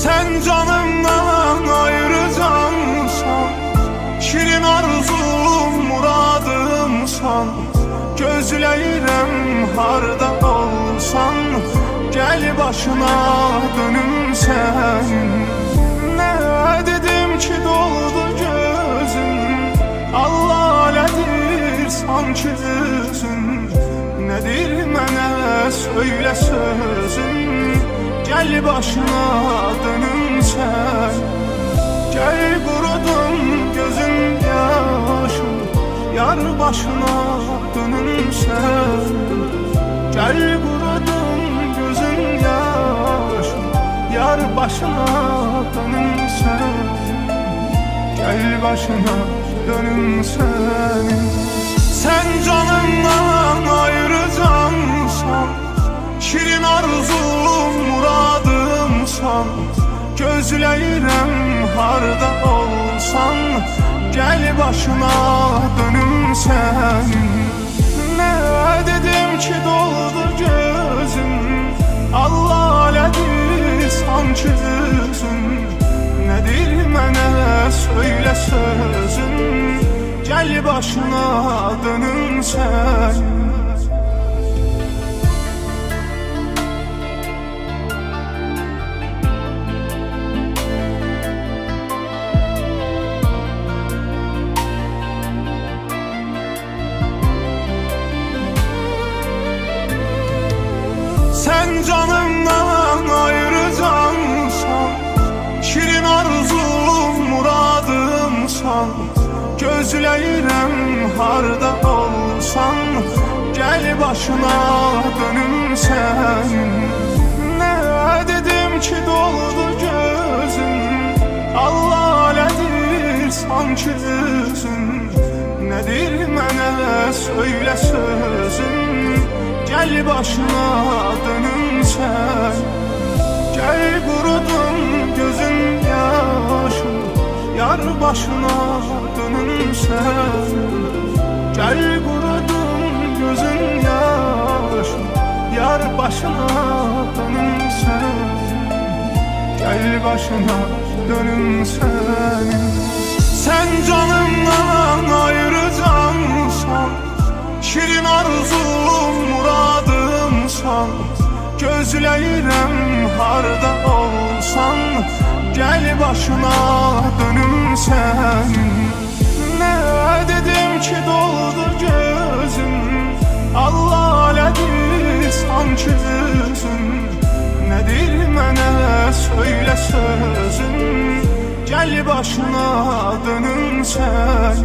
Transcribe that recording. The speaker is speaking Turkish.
Sen canımdan ayrı cansan, şirin arzum muradımsan. Gözləyirəm harda olsan, gel başına dönüm sen. Ne dedim ki doldu gözüm, allalədir sanki üzün. Nedir mənə söyle sözün, gel başına dönüm sen. Gel qurudum gözün yaşım, yar başına dönüm sen. Gel qurudum gözün yaşım, yar başına dönüm sen. Gel başına dönüm senin. Sen canımdan ayrı cansan, şirin arzum muradımsan. Gözləyirəm harda olsan, gel başına dönüm sen. Ne dedim ki doldu gözüm, allalədir sanki üzün. Nedir mənə söyle sözün, gel başına dönüm sen. Sen canımdan ayrı cansan, şirin arzum muradımsan. Gözləyirəm harda olsan, gel başına dönüm sen. Ne dedim ki doldu gözüm, allalədir sanki üzün. Nedir mənə söyle sözün, gel başına dönüm sen. Gel qurudum gözün yaşım, yar başına dönüm sen. Gel qurudum gözün yaşım, yar başına dönüm sen. Gel başına dönüm senin. Sen canımdan ayrı cansan, şirin arzum muradımsan. Gözləyirəm harda olsan, gel başına dönüm sen. Ne dedim ki doldu gözüm, allalədir sanki üzün. Nedir mənə söyle sözün, gel başına dönüm sen.